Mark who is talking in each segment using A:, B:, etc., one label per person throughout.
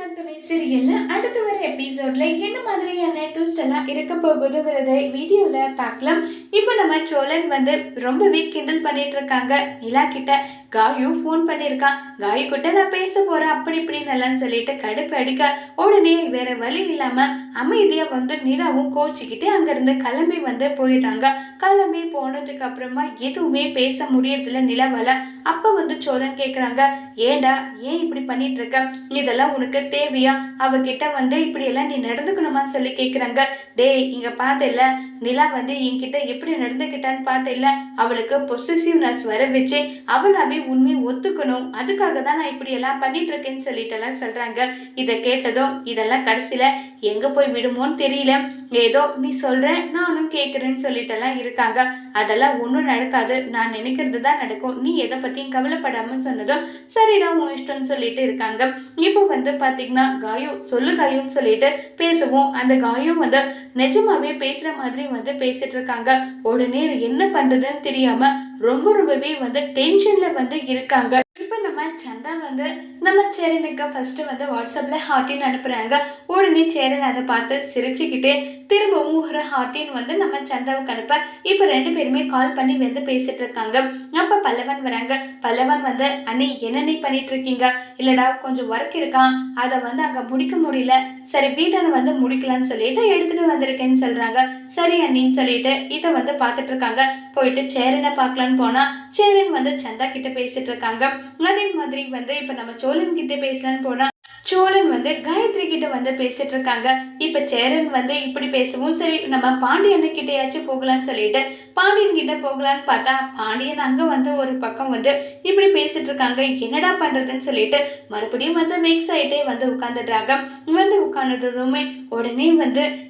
A: காதலன் துணை சீரியல்ல அடுத்து வர எபிசோட்ல என்ன மாதிரியான ட்விஸ்ட் எல்லாம் இருக்க போகுதுங்கிறத வீடியோல பார்க்கலாம். இப்போ நம்ம சோழன் ரொம்பவே கிண்டல் பண்ணிட்டு இருக்காங்க நிலா கிட்ட. காயு ஃபோன் பண்ணியிருக்கான். காயு கிட்ட நான் பேச போறேன் அப்படி இப்படின்னு எல்லாம் சொல்லிட்டு கடுப்பு அடிக்க உடனே வேற வழி இல்லாம அமைதியா நிலாவும் கோச்சிக்கிட்டு அங்கிருந்து கிளம்பி போயிடுறாங்க. கிளம்பி போனதுக்கு அப்புறமா எதுவுமே பேச முடியறதில்ல நிலாவால. அப்ப சோழன் கேக்குறாங்க, ஏண்டா ஏன் இப்படி பண்ணிட்டு இருக்க, இதெல்லாம் உனக்கு தேவையா, அவகிட்ட இப்படி எல்லாம் நீ நடந்துக்கணுமான்னு சொல்லி கேக்குறாங்க. டேய் இங்க பாத்தில்ல, நிலா என்கிட்ட எப்படி நடந்துக்கிட்டான்னு பாத்தில்ல, அவளுக்கு பொசசிவ்னஸ் வர வச்சு அவளாவே உண்மையை ஒத்துக்கணும், அதுக்காக தான் நான் இப்படி எல்லாம் பண்ணிட்டு இருக்கேன்னு சொல்லிட்டு எல்லாம் சொல்றாங்க. இதை கேட்டதும் இதெல்லாம் கடைசியில எங்க போய் விடுமோன்னு தெரியல, ஏதோ நீ சொல்ற நானும் கேட்குறேன்னு சொல்லிட்டு எல்லாம் இருக்காங்க. அதெல்லாம் ஒன்றும் நடக்காது, நான் நினைக்கிறது தான் நடக்கும், நீ எதை பத்தியும் கவலைப்படாம சொன்னதும் சரிடா உன் இஷ்டம்னு சொல்லிட்டு இருக்காங்க. இப்போ பாத்தீங்கன்னா காயு சொல்லு காயுன்னு சொல்லிட்டு பேசவும் அந்த காயு நிஜமாவே பேசுற மாதிரி பேசிட்டு இருக்காங்க. உடனே என்ன பண்றதுன்னு தெரியாம ரொம்பவே டென்ஷன்ல இருக்காங்க. இப்போ நம்ம சந்தா நம்ம சேரனுக்கு ஃபர்ஸ்ட் வாட்ஸ்அப்ல ஹார்டின் அனுப்புறாங்க. உடனே சேரன் அதை பார்த்து சிரிச்சுக்கிட்டே திரும்பவும் ஒரு ஹார்டின் நம்ம சந்தாவுக்கு அனுப்ப இப்போ ரெண்டு பேருமே கால் பண்ணி பேசிட்டு இருக்காங்க. அப்ப பல்லவன் வராங்க. பல்லவன் அண்ணி என்ன நீ பண்ணிட்டு இருக்கீங்க, இல்லடா கொஞ்சம் ஒர்க் இருக்கான், அதை அங்க முடிக்க முடியல, சரி வீட்டை முடிக்கலான்னு சொல்லிட்டு எடுத்துட்டு வந்திருக்கேன்னு சொல்றாங்க. சரி அண்ணின்னு சொல்லிட்டு இதை பார்த்துட்டு இருக்காங்க. போயிட்டு சேரனை பார்க்கலான்னு போனா சேரன் சந்தா கிட்ட பேசிட்டு இருக்காங்க. அதே மாதிரி இப்ப நம்ம சோழன் கிட்ட பேசலான்னு போனா சோழன் காயத்ரி கிட்ட பேசிட்டு இருக்காங்க. இப்ப சேரன் இப்படி பேசவும் சரி நம்ம பாண்டியன் கிட்டயாச்சும் போகலான்னு சொல்லிட்டு பாண்டியன் கிட்ட போகலான்னு பார்த்தா பாண்டியன் அங்க ஒரு பக்கம் இப்படி பேசிட்டு இருக்காங்க. என்னடா பண்றதுன்னு சொல்லிட்டு மறுபடியும் வெக்ஸ் ஆயிட்டே உட்கார்ந்துடுறாங்க. உட்கார்ந்ததுமே உடனே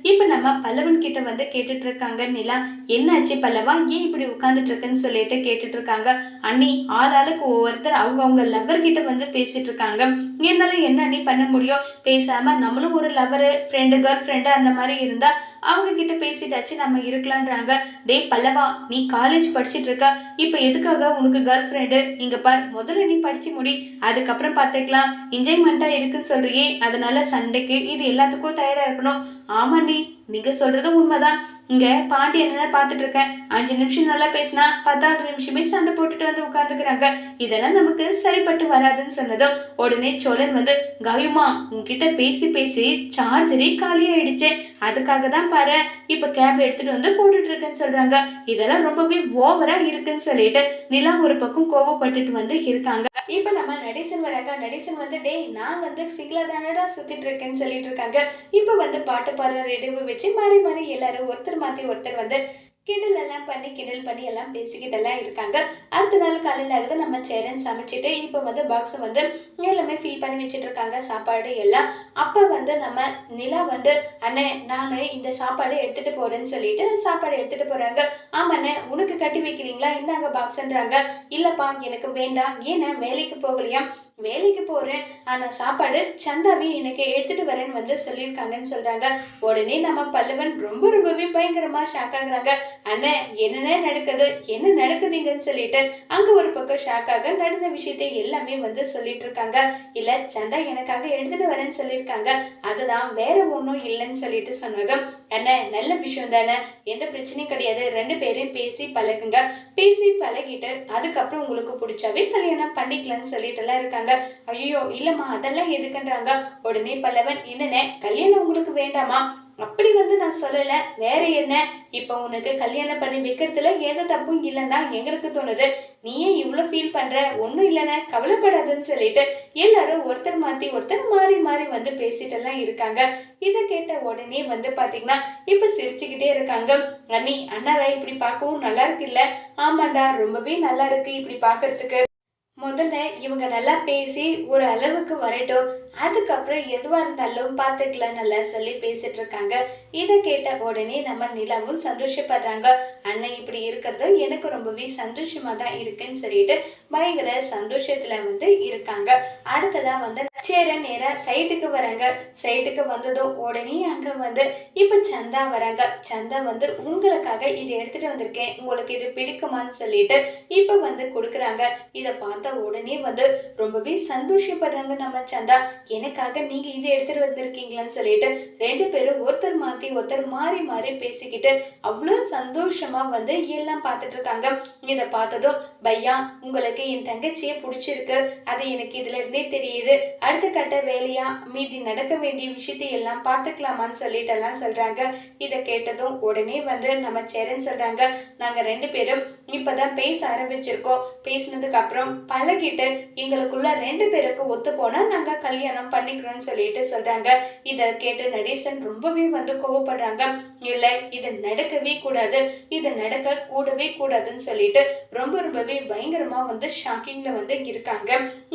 A: இப்ப நம்ம பல்லவன் கிட்ட கேட்டுட்டு இருக்காங்க. நிலா என்னாச்சு பல்லவா, ஏன் இப்படி உட்கார்ந்துட்டு இருக்குன்னு சொல்லிட்டு கேட்டுட்டு இருக்காங்க. அண்ணி ஆளாளுக்கு ஒவ்வொருத்தர் அவங்க லவர் கிட்ட பேசிட்டு இருக்காங்க. என்னால என்ன அண்ணி பண்ண முடியும், பேசாம நம்மளும் ஒரு லவர் ஃப்ரெண்டு கேர்ள் ஃப்ரெண்டு அந்த மாதிரி இருந்தா அவங்க கிட்ட பேசிட்டாச்சு நம்ம இருக்கலான்றாங்க. டே பல்லவா நீ காலேஜ் படிச்சுட்டு இருக்க, இப்ப எதுக்காக உனக்கு கேர்ள் ஃப்ரெண்டு, இங்க பார் முதல்ல நீ படிச்சு முடி, அதுக்கப்புறம் பார்த்துக்கலாம், என்ஜாய்மெண்டா இருக்குன்னு சொல்றியே, அதனால சண்டைக்கு இது எல்லாத்துக்கும் தயாரா இருக்கணும். ஆமா நீங்க சொல்றது உண்மைதான், இங்க பாண்டி என்ன பார்த்துட்டு இருக்கேன், 5 நிமிஷம் நல்லா பேசினா 10வது நிமிஷமே சண்டை போட்டுட்டு உட்காந்துக்கிறாங்க, இதெல்லாம் நமக்கு சரிப்பட்டு வராதுன்னு சொன்னதும் உடனே சோழன் காயுமா உன்கிட்ட பேசி பேசி சார்ஜரே காலி ஆயிடுச்சு, அதுக்காக தான் பாரு இப்ப கேப் எடுத்துட்டு போட்டுட்டு இருக்கேன்னு சொல்றாங்க. இதெல்லாம் ரொம்பவே ஓவரா இருக்குன்னு சொல்லிட்டு நிலா ஒரு பக்கம் கோவப்பட்டுட்டு இருக்காங்க. இப்ப நம்ம நடேசன் வராங்க. நடேசன் டே நான் சிங்கிளா தானடா சுத்திட்டு இருக்கேன்னு சொல்லிட்டு இருக்காங்க. இப்ப பாட்டு பாடுற ரெடிவு வச்சு மாறி மாறி எல்லாரும் ஒருத்தர் மாத்தி ஒருத்தர் கிண்டல் பண்ணி எல்லாம் பேசிக்கிட்டு எல்லாம் இருக்காங்க. அடுத்த நாள் காலையில் ஆகுது. நம்ம சேரன் சமைச்சிட்டு இப்போ பாக்ஸ் எல்லாமே ஃபில் பண்ணி வச்சுட்டு இருக்காங்க சாப்பாடு எல்லாம். அப்போ நம்ம நிலா அண்ணே நான் இந்த சாப்பாடு எடுத்துட்டு போறேன்னு சொல்லிட்டு சாப்பாடு எடுத்துட்டு போறாங்க. ஆமாண்ணே உனக்கு கட்டி வைக்கிறீங்களா, இந்தாங்க பாக்ஸ்ன்றாங்க. இல்லப்பா எனக்கு வேண்டாம், ஏன்னா வேலைக்கு போகலையா, வேலைக்கு போறேன், ஆனா சாப்பாடு சந்தாவே எனக்கு எடுத்துட்டு வரேன்னு சொல்லியிருக்காங்கன்னு சொல்றாங்க. உடனே நம்ம பல்லவன் ரொம்பவே பயங்கரமா ஷாக் ஆகுறாங்க. அண்ணே என்ன நடக்குது, என்ன நடக்குதுங்கன்னு சொல்லிட்டு அங்க ஒரு பக்கம் ஷாக் ஆக நடந்த விஷயத்தை எல்லாமே சொல்லிட்டு இருக்காங்க. இல்ல சந்தா எனக்காக எடுத்துட்டு வரேன்னு சொல்லியிருக்காங்க, அதுதான் வேற ஒன்றும் இல்லைன்னு சொல்லிட்டு சொன்னதும் அண்ணே நல்ல விஷயம் தானே, எந்த பிரச்சனையும் கிடையாது, ரெண்டு பேரையும் பேசி பழகுங்க, பேசி பழகிட்டு அதுக்கப்புறம் உங்களுக்கு பிடிச்சாவே கல்யாணம் பண்ணிக்கலாம்னு சொல்லிட்டு எல்லாம் இருக்காங்க. ஐயோ இல்லம்மா அதெல்லாம் எதுக்குன்றாங்க. உடனே பல்லவன் என்னென்ன கல்யாணம் உங்களுக்கு வேண்டாமா, அப்படி நான் சொல்லல, வேற என்ன, இப்ப உனக்கு கல்யாணம் பண்ணி வைக்கிறதுல எந்த தப்பும் இல்லைன்னு தான் எங்களுக்கு தோணுது, நீயே இவ்வளவு ஃபீல் பண்ற, ஒன்னும் இல்லைன்னு கவலைப்படாதுன்னு சொல்லிட்டு எல்லாரும் ஒருத்தர் மாத்தி ஒருத்தர் மாறி மாறி பேசிட்டு எல்லாம் இருக்காங்க. இதை கேட்ட உடனே பாத்தீங்கன்னா இப்ப சிரிச்சுக்கிட்டே இருக்காங்க. அண்ணி அண்ணாவை இப்படி பார்க்கவும் நல்லா இருக்கு இல்ல, ஆமாண்டா ரொம்பவே நல்லா இருக்கு இப்படி பாக்குறதுக்கு, முதல்ல இவங்க நல்லா பேசி ஒரு அளவுக்கு வரட்டும், அதுக்கப்புறம் எதுவா இருந்தாலும் பார்த்துக்கலாம் நல்லா சொல்லி பேசிட்டு இருக்காங்க. இதை கேட்ட உடனே நம்ம நிலாவும் சந்தோஷப்படுறாங்க. அண்ணன் இப்படி இருக்கிறது எனக்கு ரொம்பவே சந்தோஷமா தான் இருக்குன்னு சொல்லிட்டு பயங்கர சந்தோஷத்துல இருக்காங்க. அடுத்ததா சேரன் நேரா சைட்டுக்கு வராங்க. சைட்டுக்கு வந்ததும் உடனே அங்க இப்ப சந்தா வராங்க. சந்தா உங்களுக்காக இதை எடுத்துட்டு வந்திருக்கேன், உங்களுக்கு இது பிடிக்குமான்னு சொல்லிட்டு இப்ப கொடுக்குறாங்க. இதை பார்த்த பார்த்தா உடனே வந்து ரொம்பவே சந்தோஷப்படுறாங்க நம்ம சந்தா. எனக்காக நீங்க இதை எடுத்துட்டு வந்திருக்கீங்களான்னு சொல்லிட்டு 2 பேரும் ஒருத்தர் மாத்தி ஒருத்தர் மாறி மாறி பேசிக்கிட்டு அவ்வளோ சந்தோஷமா வந்து எல்லாம் பார்த்துட்டு இருக்காங்க. இதை பார்த்ததும் பையா உங்களுக்கு என் தங்கச்சியை பிடிச்சிருக்கு, அது எனக்கு இதுல இருந்தே தெரியுது. அடுத்த கட்ட வேலையா மீதி நடக்க வேண்டிய விஷயத்தை எல்லாம் பார்த்துக்கலாமான்னு சொல்லிட்டு எல்லாம் சொல்றாங்க. இதை கேட்டதும் உடனே வந்து நம்ம சேரன் சொல்றாங்க, நாங்க 2 பேரும் இப்பதான் பேச ஆரம்பிச்சிருக்கோம். பேசினதுக்கு அப்புறம் பழகிட்டு எங்களுக்குள்ள 2 பேருக்கு ஒத்து போனா நாங்க கல்யாணம் பண்ணிக்கிறோம்னு சொல்லிட்டு சொல்றாங்க. இதை கேட்டு நடேசன் ரொம்பவே வந்து கோவப்படுறாங்க. இல்ல இது நடக்கவே கூடாது, இது நடக்க கூடவே கூடாதுன்னு சொல்லிட்டு ரொம்பவே பயங்கரமா வந்து ஷாக்கிங்ல வந்து இருக்காங்க.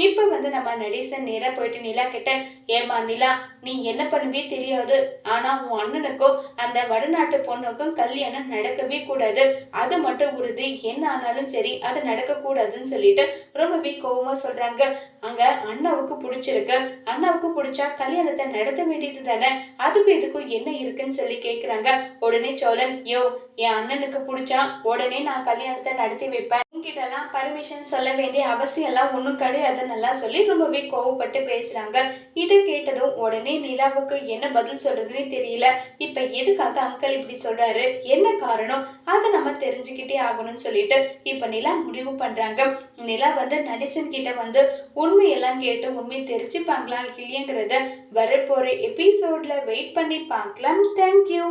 A: இப்ப வந்து நம்ம நடேசன் நேரா போயிட்டு நிலா கிட்ட, ஏமா நிலா, நீ என்ன பண்ணுவே தெரியாது, ஆனா உன் அண்ணனுக்கும் அந்த வடநாட்டு பொண்ணுக்கும் கல்யாணம் நடக்கவே கூடாது, அது மட்டும் உறுதி, என்ன ஆனாலும் சரி அது நடக்க கூடாதுன்னு சொல்லிட்டு ரொம்பவே கோவமா சொல்றாங்க. அங்க அண்ணாவுக்கு பிடிச்சிருக்கு, அண்ணாவுக்கு பிடிச்சா கல்யாணத்தை நடத்த வேண்டியது தானே, அதுக்கும் இதுக்கும் என்ன இருக்குன்னு சொல்லி கேக்குறாங்க. உடனே சோழன், யோ என் அண்ணனுக்கு பிடிச்சா உடனே நான் கல்யாணத்தை நடத்தி வைப்பேன், உங்ககிட்ட எல்லாம் பர்மிஷன் சொல்ல வேண்டிய அவசியம் எல்லாம் ஒண்ணும் கிடையாதுன்னு சொல்லி ரொம்பவே கோவப்பட்டு பேசுறாங்க. இதை கேட்டதும் உடனே நிலாவுக்கு என்ன பதில் சொல்றதுன்னு தெரியல. இப்ப எதுக்காக அங்கிள் இப்படி சொல்றாரு, என்ன காரணம், அதை நம்ம தெரிஞ்சுக்கிட்டே ஆகணும்னு சொல்லிட்டு இப்ப நிலா முடிவு பண்றாங்க. நிலா வந்து நடேசன் கிட்ட வந்து உண்மையெல்லாம் கேட்டு உண்மை தெரிஞ்சுப்பாங்களா இல்லையங்கிறத வரப்போற எபிசோட்ல வெயிட் பண்ணி பார்க்கலாம். தேங்க்யூ.